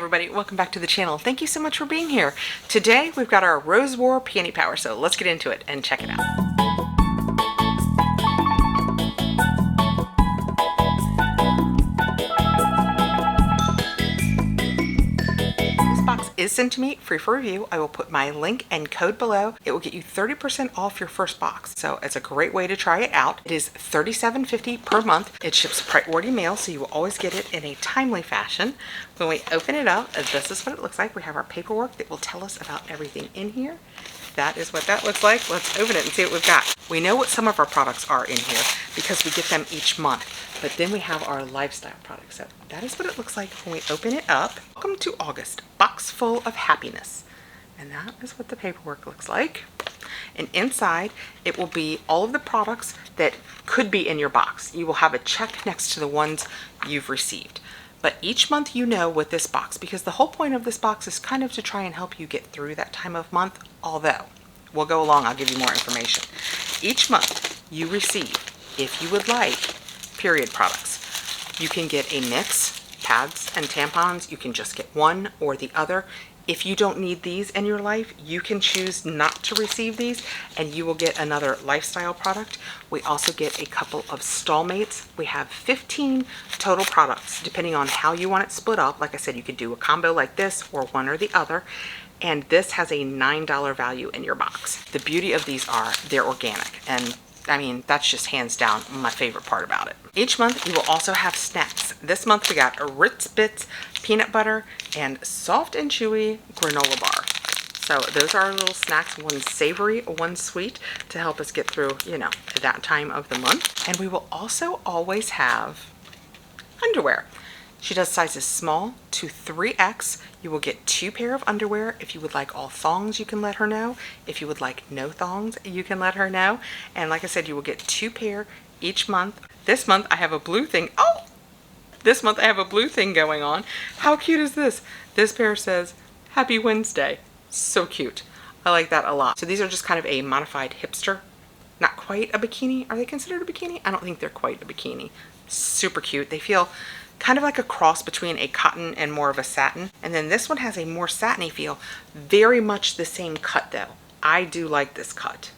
everybody, welcome back to the channel. Thank you so much for being here. Today we've got our Rose War Panty Power, so let's get into it and check it out. Is sent to me free for review. I will put my link and code below. It will get you 30% off your first box. So it's a great way to try it out. It is $37.50 per month. It ships priority mail, so you will always get it in a timely fashion. When we open it up, this is what it looks like. We have our paperwork that will tell us about everything in here. That is what that looks like. Let's open it and see what we've got. We know what some of our products are in here because we get them each month. But then we have our lifestyle products. So that is what it looks like when we open it up. Welcome to August, box full of happiness. And that is what the paperwork looks like. And inside, it will be all of the products that could be in your box. You will have a check next to the ones you've received. But each month you know with this box, because the whole point of this box is kind of to try and help you get through that time of month, although we'll go along, I'll give you more information. Each month you receive, if you would like, period products. You can get a mix, pads and tampons. You can just get one or the other. If you don't need these in your life, you can choose not to receive these and you will get another lifestyle product. We also get a couple of stallmates. We have 15 total products, depending on how you want it split up. Like I said, you could do a combo like this or one or the other. And this has a $9 value in your box. The beauty of these are they're organic, and I mean, that's just hands down my favorite part about it. Each month you will also have snacks. This month we got a Ritz Bits peanut butter and soft and chewy granola bar. So those are our little snacks, one savory, one sweet, to help us get through, you know, that time of the month. And we will also always have underwear. She does sizes small to 3X. You will get 2 pair of underwear. If you would like all thongs, you can let her know. If you would like no thongs, you can let her know. And like I said, you will get 2 pair each month. This month I have a blue thing. Oh! This month I have a blue thing going on. How cute is this? This pair says, Happy Wednesday. So cute. I like that a lot. So these are just kind of a modified hipster. Not quite a bikini. Are they considered a bikini? I don't think they're quite a bikini. Super cute. They feel kind of like a cross between a cotton and more of a satin. And then this one has a more satiny feel. Very much the same cut though. I do like this cut.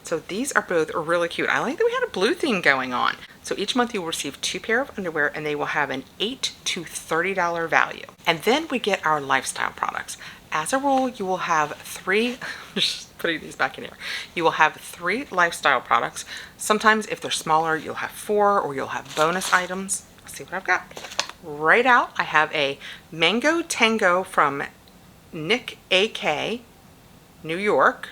So these are both really cute. I like that we had a blue theme going on. So each month you will receive 2 pair of underwear and they will have an $8 to $30 value. And then we get our lifestyle products. As a rule, you will have 3, just putting these back in here. You will have 3 lifestyle products. Sometimes if they're smaller, you'll have 4 or you'll have bonus items. See what I've got. Right out, I have a Mango Tango from Nick AK, New York,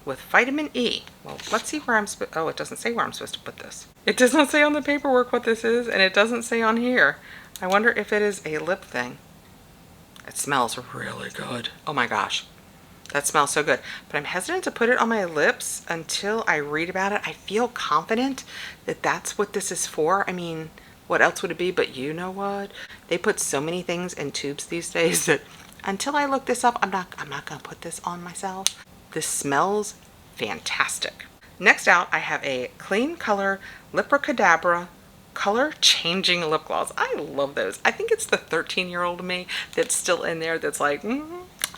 with vitamin E. Well, let's see where I'm supposed. Oh, it doesn't say where I'm supposed to put this. It does not say on the paperwork what this is, and it doesn't say on here. I wonder if it is a lip thing. It smells really good. Oh my gosh, that smells so good. But I'm hesitant to put it on my lips until I read about it. I feel confident that that's what this is for. I mean, what else would it be? But you know what? They put so many things in tubes these days that until I look this up, I'm not gonna put this on myself. This smells fantastic. Next out, I have a Clean Color Lipracadabra color changing lip gloss. I love those. I think it's the 13-year-old me that's still in there that's like,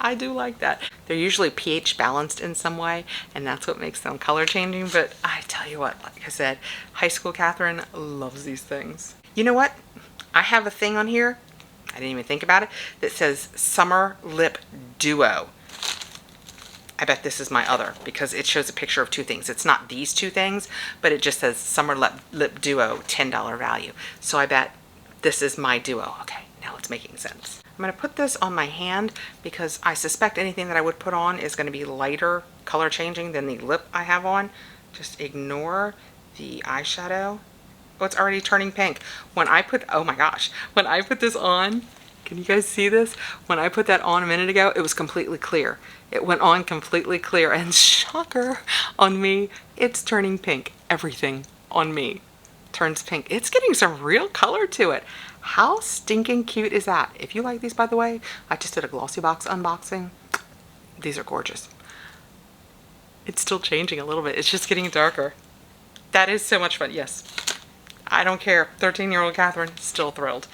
I do like that. They're usually pH balanced in some way, and that's what makes them color changing. But I tell you what, like I said, high school Kathrin loves these things. You know what? I have a thing on here, I didn't even think about it, that says Summer Lip Duo. I bet this is my other because it shows a picture of 2 things. It's not these 2 things, but it just says Summer Lip Duo, $10 value. So I bet this is my duo. Okay, now it's making sense. I'm going to put this on my hand because I suspect anything that I would put on is going to be lighter color changing than the lip I have on. Just ignore the eyeshadow. Oh, it's already turning pink. When I put, oh my gosh, when I put this on, can you guys see this? When I put that on a minute ago, it was completely clear. It went on completely clear, and shocker on me, it's turning pink. Everything on me turns pink. It's getting some real color to it. How stinking cute is that? If you like these, by the way, I just did a GlossyBox unboxing. These are gorgeous. It's still changing a little bit. It's just getting darker. That is so much fun. Yes. I don't care. 13-year-old Kathrin, still thrilled.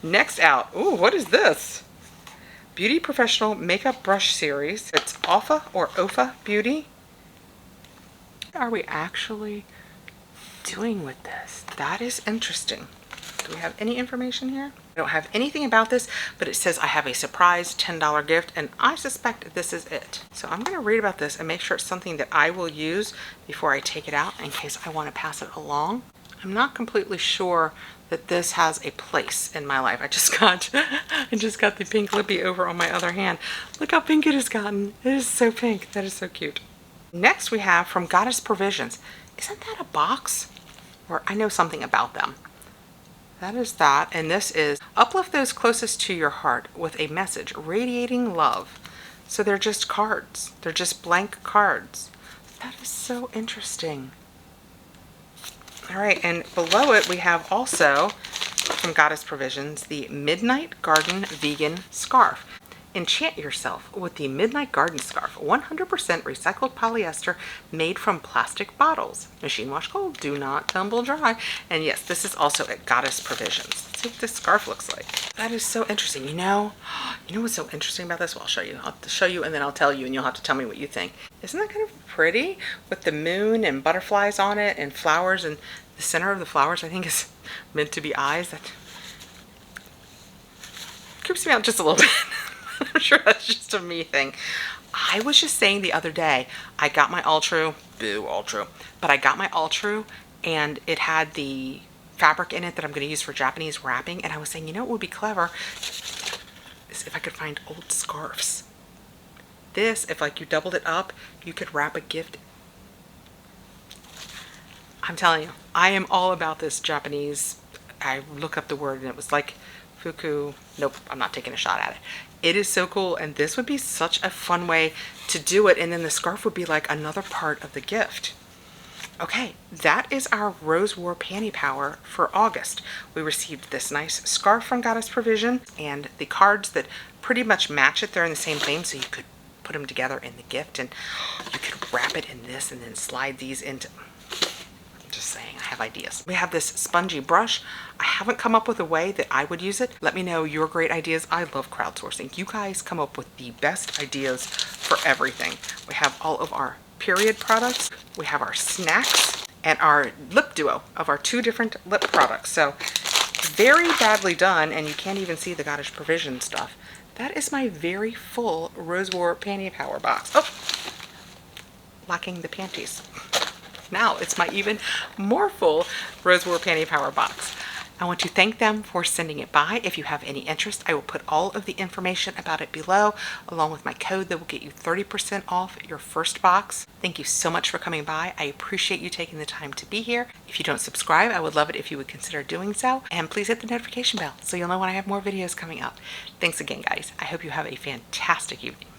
Next out, ooh, what is this? Beauty Professional Makeup Brush Series. It's OFA or OFA Beauty. What are we actually doing with this? That is interesting. Do we have any information here? I don't have anything about this, but it says I have a surprise $10 gift, and I suspect this is it. So I'm going to read about this and make sure it's something that I will use before I take it out in case I want to pass it along. I'm not completely sure that this has a place in my life. I just got the pink lippy over on my other hand. Look how pink it has gotten. It is so pink. That is so cute. Next we have from Goddess Provisions. Isn't that a box? Or I know something about them. That is that, and this is uplift those closest to your heart with a message, radiating love. So they're just cards. They're just blank cards. That is so interesting. All right, and below it we have also from Goddess Provisions the Midnight Garden Vegan Scarf. Enchant yourself with the Midnight Garden Scarf, 100% recycled polyester made from plastic bottles. Machine wash cold, do not tumble dry. And yes, this is also at Goddess Provisions. Let's see what this scarf looks like. That is so interesting. You know what's so interesting about this? Well, I'll show you. I'll show you and then I'll tell you and you'll have to tell me what you think. Isn't that kind of pretty with the moon and butterflies on it and flowers, and the center of the flowers I think is meant to be eyes? That creeps me out just a little bit. I'm sure that's just a me thing. I was just saying the other day, I got my All True, boo All True, but I got my All True and it had the fabric in it that I'm going to use for Japanese wrapping, and I was saying, you know what would be clever is if I could find old scarves. This, if like you doubled it up, you could wrap a gift. I'm telling you, I am all about this Japanese. I looked up the word and it was like fuku. Nope, I'm not taking a shot at it. It is so cool, and this would be such a fun way to do it, and then the scarf would be like another part of the gift. Okay, that is our Rose War Panty Power for August. We received this nice scarf from Goddess Provision and the cards that pretty much match it. They're in the same theme, so you could put them together in the gift, and you could wrap it in this and then slide these into... Just saying, I have ideas. We have this spongy brush. I haven't come up with a way that I would use it. Let me know your great ideas. I love crowdsourcing. You guys come up with the best ideas for everything. We have all of our period products. We have our snacks and our lip duo of our 2 different lip products. So very badly done, and you can't even see the Goddess Provision stuff. That is my very full Rose War Panty Power box. Oh, lacking the panties. Now it's my even more full Rose War Panty Power box. I want to thank them for sending it by. If you have any interest, I will put all of the information about it below, along with my code that will get you 30% off your first box. Thank you so much for coming by. I appreciate you taking the time to be here. If you don't subscribe, I would love it if you would consider doing so. And please hit the notification bell so you'll know when I have more videos coming up. Thanks again, guys. I hope you have a fantastic evening.